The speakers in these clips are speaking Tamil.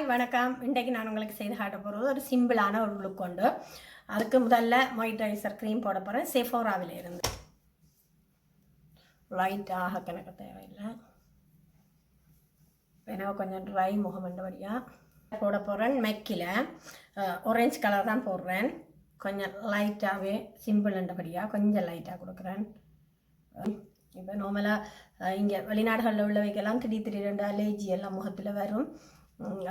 ஹாய் வணக்கம். இன்றைக்கு நான் உங்களுக்கு செய்து காட்ட போகிறது ஒரு சிம்பிளான ஒரு லுக் கொண்டு. அதுக்கு முதல்ல மாய்ஸ்சரைசர் க்ரீம் போட போகிறேன். செஃபோராவில் இருந்து லைட்டாக கணக்கு தேவையில்லை. எனக்கு கொஞ்சம் ட்ரை முகம் வழியாக போட போகிறேன். மெக்கில் ஆரஞ்சு கலர் தான் போடுறேன். கொஞ்சம் லைட்டாகவே சிம்பிள்ன்றபடியாக கொஞ்சம் லைட்டாக கொடுக்குறேன். இப்போ நார்மலாக இங்கே வெளிநாடுகளில் உள்ளவைக்கெல்லாம் திடீர் அலர்ஜி எல்லாம் முகத்தில் வரும்.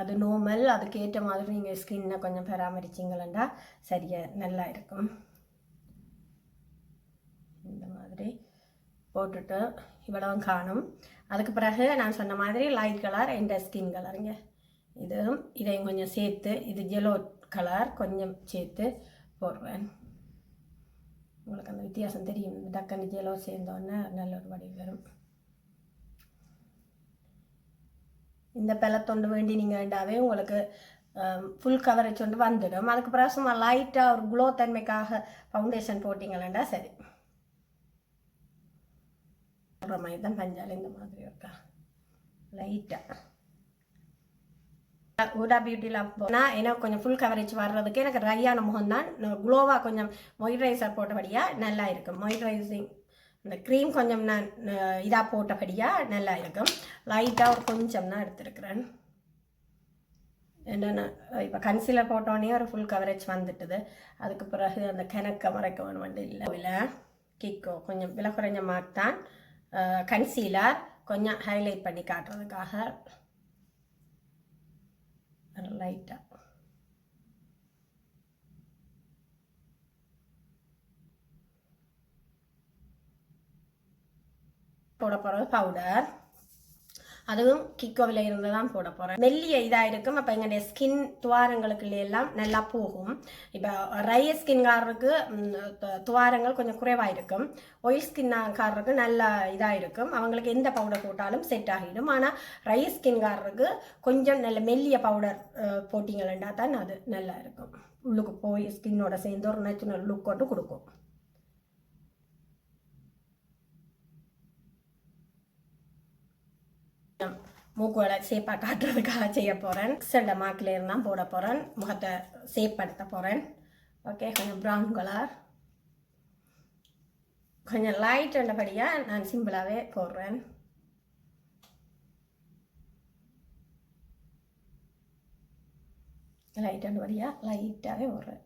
அது நார்மல். அதுக்கேற்ற மாதிரி நீங்கள் ஸ்கின்னை கொஞ்சம் பராமரிச்சிங்களா சரியாக நல்லா இருக்கும். இந்த மாதிரி போட்டுட்டு இவ்வளவும் காணும். அதுக்கு பிறகு நான் சொன்ன மாதிரி லைட் கலர் என்ற ஸ்கின் கலருங்க. இதையும் கொஞ்சம் சேர்த்து, இது ஜெலோ கலர் கொஞ்சம் சேர்த்து போடுவேன். உங்களுக்கு அந்த வித்தியாசம் தெரியும். டக்கனி ஜெலோ சேர்ந்தோன்னே நல்ல ஒரு வடி வரும். இந்த பெலத்தொண்டு வேண்டி நீங்கள்டாவே உங்களுக்கு ஃபுல் கவரேஜ் கொண்டு வந்துடும். அதுக்கு பிறகு சும்மா லைட்டாக ஒரு க்ளோ தன்மைக்காக ஃபவுண்டேஷன் போட்டிங்களா சரி. போடுற மாதிரி தான் பஞ்சால் இந்த மாதிரி இருக்கா லைட்டாக. ஊடா பியூட்டியில் போனால் எனக்கு கொஞ்சம் ஃபுல் கவரேஜ் வர்றதுக்கு எனக்கு ட்ரையான முகம் தான் க்ளோவாக கொஞ்சம் மாய்ஸ்சரைசர் போட்டபடியாக நல்லா இருக்கும். மாய்ஸ்சரைசிங் இந்த க்ரீம் கொஞ்சம் நான் இதாக போட்டபடியாக நல்லா இருக்கும். லைட்டாக ஒரு கொஞ்சம் தான் எடுத்துருக்குறேன். என்னென்ன இப்போ கன்சீலர் போட்டோன்னே ஒரு ஃபுல் கவரேஜ் வந்துட்டுது. அதுக்கு பிறகு அந்த கிணக்க மறைக்க வேணும் இல்லை கிக்கோ கொஞ்சம் விலை குறைஞ்ச மார்க் தான். கன்சீலர் கொஞ்சம் ஹைலைட் பண்ணி காட்டுறதுக்காக லைட்டாக போட போகிறது பவுடர். அதுவும் கிக்கோவில் இருந்து தான் போட போகிறேன். மெல்லிய இதாக இருக்கும். அப்போ எங்களுடைய ஸ்கின் துவாரங்களுக்குள்ள எல்லாம் நல்லா போகும். இப்போ ட்ரை ஸ்கின்காரருக்கு துவாரங்கள் கொஞ்சம் குறைவாக இருக்கும். ஆயில் ஸ்கின்காரருக்கு நல்லா இதாக இருக்கும். அவங்களுக்கு எந்த பவுடர் போட்டாலும் செட் ஆகிடும். ஆனால் ட்ரை ஸ்கின்காரருக்கு கொஞ்சம் நல்ல மெல்லிய பவுடர் போட்டிங்களா தான் அது நல்லா இருக்கும். உள்ளுக்கு போய் ஸ்கின்னோட சேர்ந்து ஒரு நேச்சுரல் லுக் கொண்டு கொடுக்கும். மூக்குவலை சேப்பாக காட்டுறதுக்காக செய்ய போகிறேன். செல்ட மாக்கில் இருந்தால் போட போகிறேன். முகத்தை சேப்படுத்த போகிறேன். ஓகே, கொஞ்சம் ப்ரௌன் கலர் கொஞ்சம் லைட் என்றபடியாக நான் சிம்பிளாகவே போடுறேன். லைட் என்றபடியாக லைட்டாகவே போடுறேன்.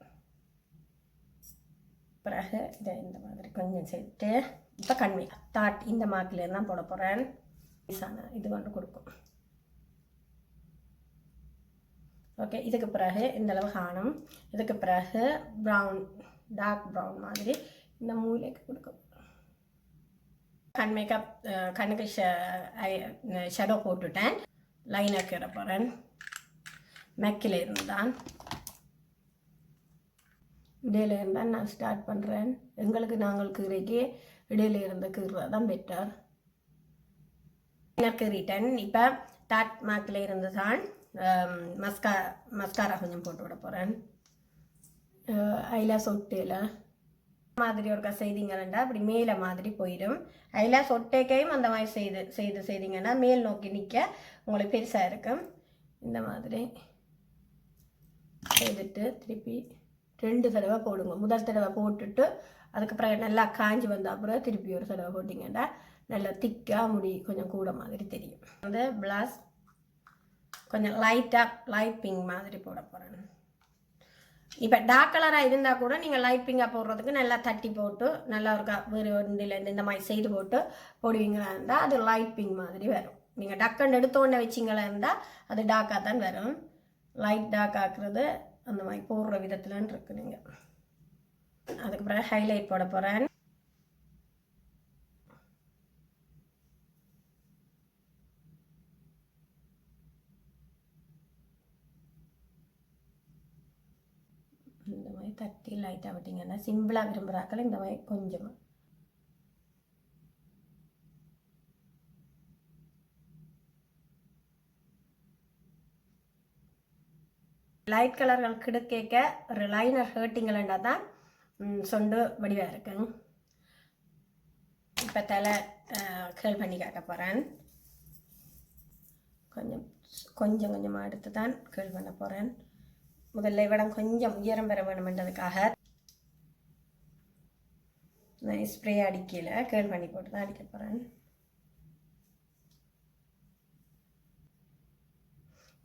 பிறகு இதை இந்த மாதிரி கொஞ்சம் சேர்த்து இப்போ கண்மை தாட் இந்த மாக்கில் இருந்தால் போட போகிறேன். இது கொண்டு கொடுக்கும். ஓகே, இதுக்கு பிறகு இந்த அளவு காணும். இதுக்கு பிறகு ப்ரௌன் டார்க் ப்ரௌன் மாதிரி இந்த மூலைக்கு கொடுக்கும். கண் மேக்கப் கண்ணுக்கு ஷேடோ போட்டுட்டேன். லைனர் கீற போகிறேன். மெக்கில் இருந்தான் இடையில இருந்தால் நான் ஸ்டார்ட் பண்ணுறேன். எங்களுக்கு நாங்கள் கீரைக்கு இடையில இருந்து கீறுறது தான் பெட்டர். எனக்கு ரிட்டன் இப்போ டாட் மார்க்கில் இருந்து தான் மஸ்காரா கொஞ்சம் போட்டு விட போகிறேன். ஐலாஸ் ஒட்டையில் மாதிரி ஒருக்கா செய்திங்கன்னா அப்படி மேலே மாதிரி போயிடும். ஐலாஸ் ஒட்டைக்கையும் அந்த மாதிரி செய்திங்கன்னா மேல் நோக்கி நிற்க உங்களுக்கு பெருசாக இருக்கும். இந்த மாதிரி செய்துட்டு திருப்பி 2 தடவை போடுங்க. முதல் தடவை போட்டுட்டு அதுக்கப்புறம் நல்லா காஞ்சி வந்த அப்புறம் திருப்பி ஒரு தடவை போட்டிங்கன்னா நல்லா திக்காக முடி கொஞ்சம் கூட மாதிரி தெரியும். வந்து ப்ளஸ் கொஞ்சம் லைட் பிங்க் மாதிரி போட போகிறேன். இப்போ டார்க் கலராக இருந்தால் கூட நீங்கள் லைட் பிங்காக போடுறதுக்கு நல்லா தட்டி போட்டு நல்லா இருக்கா வேறு ஒன்றிலேருந்து இந்த மாதிரி செய்து போட்டு போடுவீங்களா இருந்தால் அது லைட் பிங்க் மாதிரி வரும். நீங்கள் டக்குன்னு எடுத்தோடனே வச்சிங்களா இருந்தால் அது டார்க்காக தான் வரும். லைட் டார்க் ஆக்குறது அந்த மாதிரி போடுற விதத்துலன்னு இருக்கு. நீங்கள் அதுக்கு பிறகு ஹைலைட் போட போகிறேன். இந்த மாதிரி தட்டி லைட்டாக விட்டிங்கன்னா சிம்பிளாக விரும்புகிறாக்கள் இந்த மாதிரி கொஞ்சமாக லைட் கலர்கள் கிடைக்க ஒரு லைனர் ஹேர்ட்டிங்களா தான் சொண்டு வடிவாக இருக்குங்க. இப்போ தலை கேர்ள் பண்ணி காட்ட போகிறேன். கொஞ்சம் கொஞ்சம் கொஞ்சமாக எடுத்து தான் கேள் பண்ண போகிறேன். முதல்ல இவ்விடம் கொஞ்சம் உயரம் பெற வேணுமென்றதுக்காக நான் ஸ்ப்ரே அடிக்கல, கேள் பண்ணி போட்டு தான் அடிக்க போகிறேன்.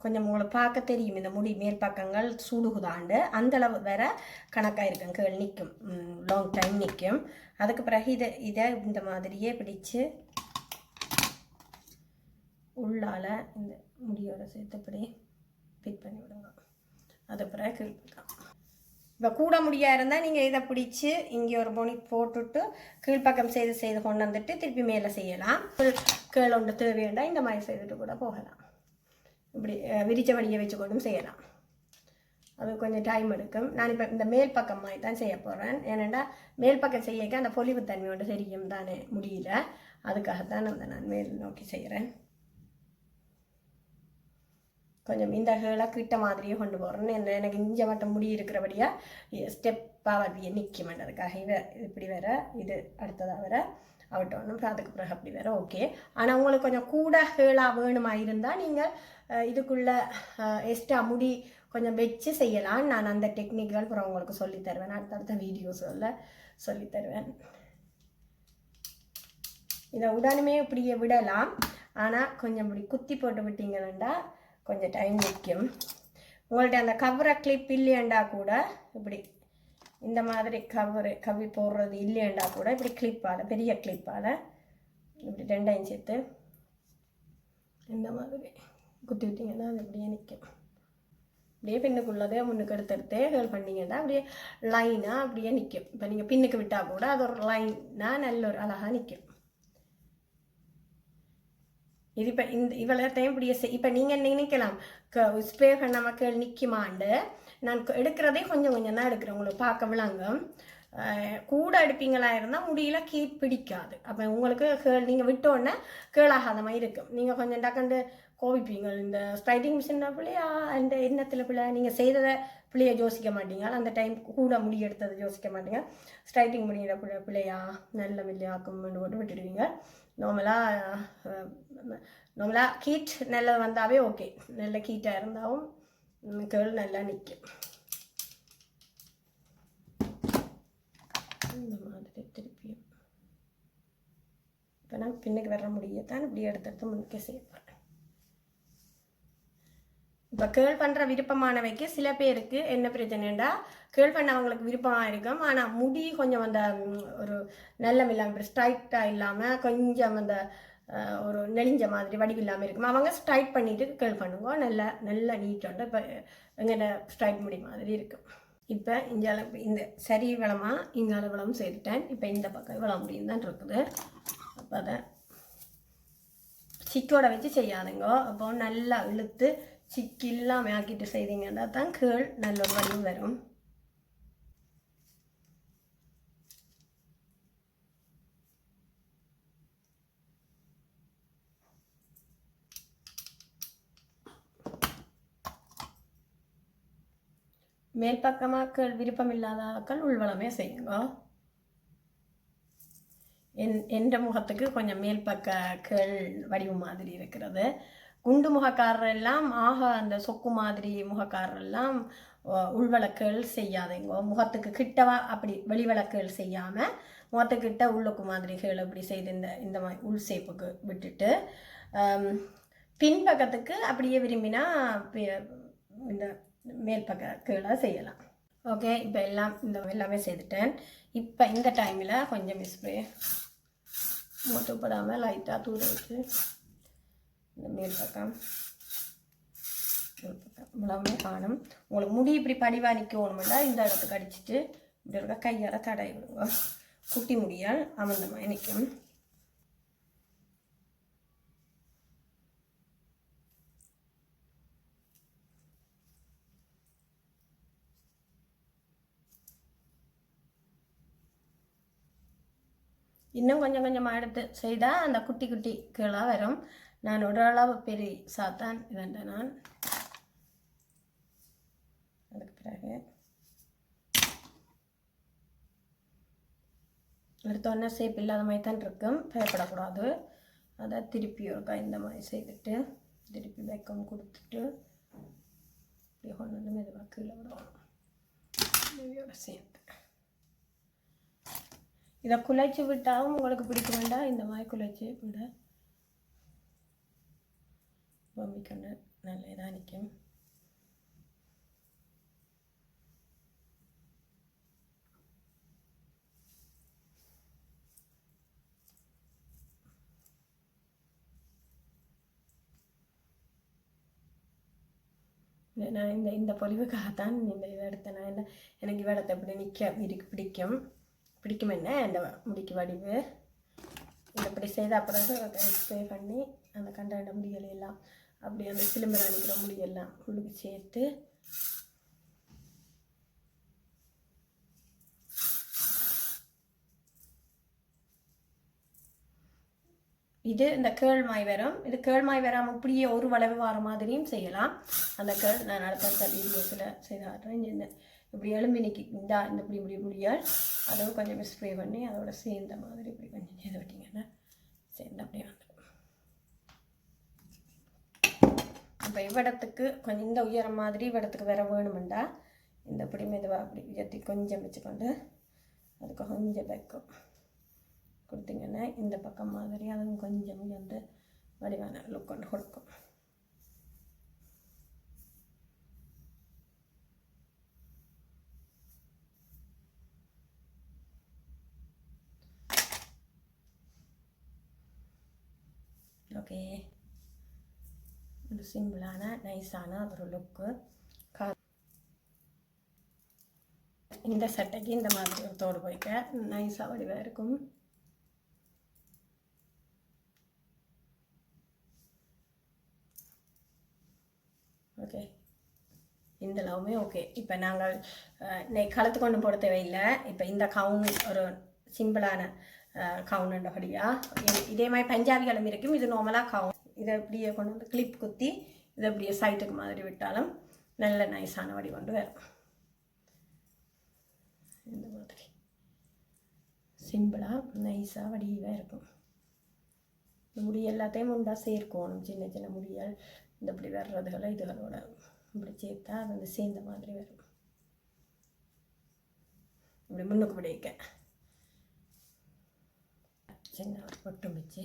கொஞ்சம் உங்களுக்கு பார்க்க தெரியும் இந்த முடி மேல் பக்கங்கள் சூடுகுதாண்டு அந்தளவு வேற கணக்காக இருக்கும், கேள் நிற்கும், லாங் டைம் நிற்கும். அதுக்கு பிறகு இதை இந்த மாதிரியே பிடிச்சு உள்ளால் இந்த முடியோட சேர்த்துப்படி ஃபிட் பண்ணி விடுங்க. அது பிறகு கீழ்ப்பக்கம் இப்போ கூட முடியாக இருந்தால் நீங்கள் இதை பிடிச்சி இங்கே ஒரு பொனி போட்டுட்டு கீழ்ப்பக்கம் செய்து கொண்டு வந்துட்டு திருப்பி மேலே செய்யலாம். கீழே ஒன்று தேவையாண்டா இந்த மாதிரி செய்துட்டு கூட போகலாம். இப்படி விரிச்ச வடியை வச்சு கொண்டும் செய்யலாம். அது கொஞ்சம் டைம் எடுக்கும். நான் இப்போ இந்த மேல் பக்கம் மாதிரி தான் செய்ய போகிறேன். ஏனெண்டா மேல் பக்கம் செய்யக்க அந்த பொலிவு தன்மையோடு தெரியும் தானே முடியல, அதுக்காகத்தான் நான் மேல் நோக்கி செய்கிறேன். கொஞ்சம் இந்த ஹேளாக கிட்ட மாதிரியே கொண்டு போகிறேன்னு எனக்கு இஞ்ச மட்டும் முடி இருக்கிறபடியாக ஸ்டெப்பாக அப்படியே நிற்க மாட்டதுக்காக இப்படி வேற இது அடுத்ததாக வேற அவட்டணும். அதுக்கு பிறகு அப்படி வேற ஓகே. ஆனால் உங்களுக்கு கொஞ்சம் கூட ஹேளாக வேணுமா இருந்தால் நீங்கள் இதுக்குள்ளே எக்ஸ்ட்ரா முடி கொஞ்சம் வச்சு செய்யலாம். நான் அந்த டெக்னிக்கள் அப்புறம் உங்களுக்கு சொல்லித்தருவேன், அடுத்தடுத்த வீடியோஸில் சொல்லித்தருவேன். இதை உடனுமே இப்படியே விடலாம், ஆனால் கொஞ்சம் இப்படி குத்தி போட்டு விட்டீங்கன்னா கொஞ்சம் டைம் நிற்கும். உங்கள்கிட்ட அந்த கவரை கிளிப் இல்லையண்டா கூட இப்படி இந்த மாதிரி கவி போடுறது இல்லையண்டா கூட இப்படி கிளிப்பால், பெரிய கிளிப்பால் இப்படி 2 இன்ச் எடுத்து இந்த மாதிரி குத்தி விட்டிங்கன்னா அது அப்படியே நிற்கும். அப்படியே பின்னுக்குள்ளதே முன்னுக்கு எடுத்து ஹேல் பண்ணிங்கன்னா அப்படியே லைனாக அப்படியே நிற்கும். இப்போ நீங்கள் பின்னுக்கு விட்டால் கூட அது ஒரு லைனாக நல்ல ஒரு அழகாக நிற்கும். இது இப்போ இவ்வளோத்தையும் இப்படியே இப்போ நீங்கள் நினைக்கலாம் ஸ்ப்ரே பண்ண மக்கள் நிற்குமாண்டு. நான் எடுக்கிறதே கொஞ்சம் கொஞ்சம் தான் எடுக்கிறேன், உங்களுக்கு பார்க்க விளங்கும். கூட எடுப்பீங்களா இருந்தால் முடியல கீட் பிடிக்காது. அப்போ உங்களுக்கு நீங்கள் விட்டோன்னே கேளாகாத மாதிரி இருக்கும். நீங்கள் கொஞ்சம் டக்குண்டு கோவிப்பீங்க, இந்த ஸ்ட்ரைட்டிங் மிஷின் பிள்ளையா அந்த எண்ணத்தில் பிள்ளை நீங்கள் செய்ததை பிள்ளைய யோசிக்க மாட்டீங்க, அந்த டைம் கூட முடி எடுத்ததை யோசிக்க மாட்டீங்க. ஸ்ட்ரைட்டிங் முடிகிற பிள்ளையா நல்ல மில்லையாக்கும் போட்டு விட்டுடுவீங்க. நார்மலாக கீட் நல்லது வந்தாவே ஓகே, நல்ல கீட்டாக இருந்தாலும் கேள் நல்லா நிற்கும். இந்த மாதிரி திருப்பியும் இப்போ நான் பின்னுக்கு வர முடியத்தான் இப்படி எடுத்து முன்னுக்கே செய்ய போகிறேன். இப்போ கேள் பண்ணுற விருப்பமானவைக்கு சில பேருக்கு என்ன பிரச்சனைண்டா, கேள் பண்ணவங்களுக்கு விருப்பமாக இருக்கும், ஆனால் முடி கொஞ்சம் அந்த ஒரு நல்ல இல்லாமல் ஸ்ட்ரைட்டாக இல்லாமல் கொஞ்சம் அந்த ஒரு நெளிஞ்ச மாதிரி வடிவில்லாமல் இருக்கும். அவங்க ஸ்ட்ரைட் பண்ணிவிட்டு கேள் பண்ணுவோம், நல்ல நீட்டாக இப்போ எங்கிட்ட ஸ்ட்ரைட் முடி மாதிரி இருக்கும். இப்போ இந்த சரி வளமாக இங்கே அளவளம் செய்துட்டேன். இப்போ இந்த பக்கம் இவ்வளோ முடியும் தான் இருக்குது. அப்போ அதை சிக்கோட வச்சு செய்யாதுங்க. அப்போ நல்லா இழுத்து சிக்கி இல்லாமல் ஆக்கிட்டு செய்தீங்கன்னா தான் கேள் நல்ல ஒரு வடிவு வரும். மேல் பக்கமாக்கள் விருப்பம் இல்லாதாக்கள் உள்வளமே செய்யுங்க. என்ற முகத்துக்கு கொஞ்சம் மேல் பக்க கேள் வடிவு மாதிரி இருக்கிறது. குண்டு முகக்காரர் எல்லாம் அந்த சொக்கு மாதிரி முகக்காரர் எல்லாம் உள்வளக்கேள் செய்யாதீங்க. முகத்துக்கு கிட்டவா அப்படி வெளிவளக்கேள் செய்யாமல் முகத்துக்கிட்ட உள்ளுக்கு மாதிரி கேள் அப்படி செய்து இந்த மாதிரி உள் சேப்புக்கு விட்டுட்டு பின்பக்கத்துக்கு அப்படியே விரும்பினா இந்த மேல் பக்க கீழே செய்யலாம். ஓகே, இப்போ எல்லாமே செய்துட்டேன். இப்போ இந்த டைமில் கொஞ்சம் ஸ்ப்ரே மூட்டுப்படாமல் லைட்டாக தூர வச்சு இந்த மேல் பக்கம் இவ்வளவுமே காணும். உங்களுக்கு முடி இப்படி படிவாக நிற்கணுமெண்டா இந்த இடத்துக்கு அடிச்சுட்டு இப்படி இருக்க கையால் தடவி விடுங்க. குட்டி முடியால் அமர்ந்தமாக நிற்கும். இன்னும் கொஞ்சம் கொஞ்சமாக எடுத்து செய்தால் அந்த குட்டி குட்டி கீழாக வரும். நான் ஓரளவு பெரிய சாத்தான் இதண்ட நான் அதுக்கு பிறகு எடுத்தோடனே சேப் இல்லாத மாதிரி தான் இருக்கும், பயப்படக்கூடாது. அதை திருப்பி ஒருக்கா இந்த மாதிரி செய்துட்டு திருப்பி வெக்கம் கொடுத்துட்டு இப்படி கொண்டு வந்து மெதுவாக கீழே விடணும். நெய்யோட சேர்த்து இதை குழைச்சி விட்டாலும் உங்களுக்கு பிடிக்க வேண்டாம். இந்த மாதிரி குழைச்சி விட பொம்மிக்கொண்டு நல்ல இதாக நிற்கும். நான் இந்த பொலிவுக்காகத்தான் இந்த இதை எடுத்தேன். நான் என்ன எனக்கு இவடத்தை எப்படி பிடிக்கும் என்ன இந்த முடிக்கு வடிவு இந்த இப்படி செய்த பிறகு ஸ்ப்ரே பண்ணி அந்த கண்டாண்ட முடியலையெல்லாம் அப்படி அந்த சிலிம்பர் அணிக்கிற முடியெல்லாம் உள்ளுக்கு சேர்த்து இது இந்த கேழ்மாய் வரும். இது கேழ்மாய் வராமல் இப்படியே ஒரு வளைவு வர மாதிரியும் செய்யலாம். அந்த நான் அடுத்த வீடியோஸில் செய்து காட்டுறேன். இந்த இப்படி எலும்பினிக்கு இந்த இப்படி இப்படி முடியால் அதுவும் கொஞ்சம் ஸ்ப்ரே பண்ணி அதோட சேர்ந்த மாதிரி இப்படி கொஞ்சம் செய்து விட்டிங்கன்னா சேர்ந்து அப்படியே வந்துடும். இப்போ இவ்விடத்துக்கு கொஞ்சம் இந்த உயரம் மாதிரி இவ்விடத்துக்கு வேற வேணுமெண்டா இந்த இப்படி மெதுவாக அப்படி உயர்த்தி கொஞ்சம் வச்சுக்கொண்டு அதுக்கு கொஞ்சம் வைக்கும் கொடுத்தீங்கன்னா இந்த பக்கம் மாதிரி அதுவும் கொஞ்சம் வந்து வடிவான லுக் கொண்டு கொடுக்கும். ஓகே, ஒரு சிம்பிளான நைஸான ஒரு லுக்கு. இந்த சட்டைக்கு இந்த மாதிரி ஒரு தோடு போய்க்க நைஸாக வடிவாக இருக்கும். ஓகே, இந்த அளவுமே ஓகே. இப்போ நாங்கள் கழுத்து கொண்டு போட தேவையில்லை. இப்போ இந்த கவுன் ஒரு சிம்பிளான கவுனுன்றபடியாக இதே மாதிரி பஞ்சாபிகளும் இருக்கும். இது நார்மலாக கவுன். இதை இப்படியே கொண்டு வந்து கிளிப் குத்தி இதை இப்படியே சைட்டுக்கு மாதிரி விட்டாலும் நல்ல நைஸான வடி கொண்டு வரும். இந்த மாதிரி சிம்பிளாக நைஸாக வடிவாக இருக்கும். முடி எல்லாத்தையும் உண்டா சேர்க்கணும். சின்ன சின்ன முடியால் இந்த இப்படி வர்றதுகளை இதுகளோட இப்படி சேர்த்தா அது வந்து சேர்ந்த மாதிரி வரும். இப்படி முன்னுக்கு பிடிக்க சின்ன ஒரு பொட்டு வச்சு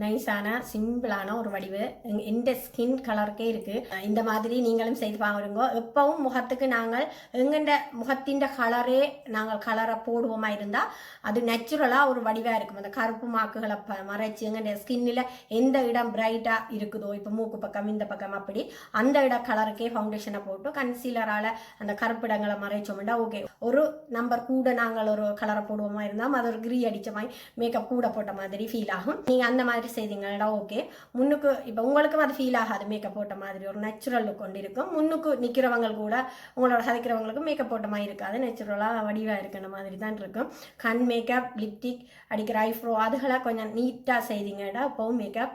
நைஸான சிம்பிளான ஒரு வடிவு எந்த ஸ்கின் கலருக்கே இருக்குது. இந்த மாதிரி நீங்களும் செய்து பாருங்க. எப்பவும் முகத்துக்கு நாங்கள் எங்கெண்ட முகத்தின் கலரே நாங்கள் கலரை போடுவோமா இருந்தால் அது நேச்சுரலாக ஒரு வடிவாக இருக்கும். அந்த கருப்பு மாக்குகளை மறைச்சி எங்கெண்ட ஸ்கின்னில் எந்த இடம் பிரைட்டாக இருக்குதோ, இப்போ மூக்கு பக்கம் இந்த பக்கம் அப்படி அந்த இட கலருக்கே ஃபவுண்டேஷனை போட்டு கன்சீலரால் அந்த கருப்பிடங்களை மறைச்சோம்னா ஓகே. ஒரு நம்பர் கூட நாங்கள் ஒரு கலரை போடுவோமா இருந்தால் அது ஒரு கிரீ அடித்த மாதிரி மேக்கப் கூட போட்ட மாதிரி ஃபீல் ஆகும். நீங்கள் அந்த மாதிரி செய்தீங்கன்னா ஓகே. முன்னுக்கு இப்போ உங்களுக்கும் அது ஃபீல் ஆகாது. மேக்கப் போட்ட மாதிரி ஒரு நேச்சுரல் லுக் கொண்டு இருக்கும். முன்னுக்கு நிற்கிறவங்க கூட உங்களோட சதைக்கிறவங்களுக்கும் மேக்கப் போட்ட மாதிரி இருக்காது. நேச்சுரலாக வடிவாக இருக்கிற மாதிரி தான் இருக்கும். கண் மேக்கப், லிப்டிக் அடிக்கிற ஐஃப்ரோ அதுகளை கொஞ்சம் நீட்டாக செய்தீங்கன்னா இப்போவும் மேக்கப்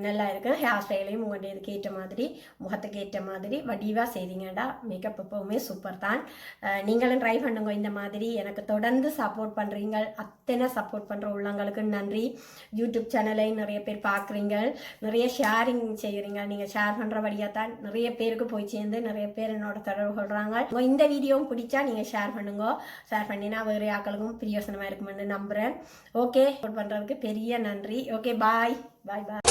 நல்லா இருக்கும். ஹேர் ஸ்டைலையும் உங்கள்கிட்ட இதுக்கு ஏற்ற மாதிரி முகத்துக்கு ஏற்ற மாதிரி வடிவாக செய்தீங்கன்னா மேக்கப் எப்போவுமே சூப்பர் தான். நீங்களும் ட்ரை பண்ணுங்க. இந்த மாதிரி எனக்கு தொடர்ந்து சப்போர்ட் பண்ணுறீங்க. அத்தனை சப்போர்ட் பண்ணுற உள்ளங்களுக்கு நன்றி. யூடியூப் சேனலை நிறைய பேர் பார்க்குறீங்க, நிறைய ஷேரிங் செய்கிறீங்க. நீங்கள் ஷேர் பண்ணுறபடியாக தான் நிறைய பேருக்கு போய் சேர்ந்து நிறைய பேர் என்னோட தொடர்பு கொள்கிறாங்க. இந்த வீடியோவும் பிடிச்சா நீங்கள் ஷேர் பண்ணுங்க. ஷேர் பண்ணினா வேறு ஆக்களுக்கும் பிரியோசனமாக இருக்குமென்னு நம்புகிறேன். ஓகே, சப்போர்ட் பண்ணுறதுக்கு பெரிய நன்றி. ஓகே, பாய் பாய் பாய்.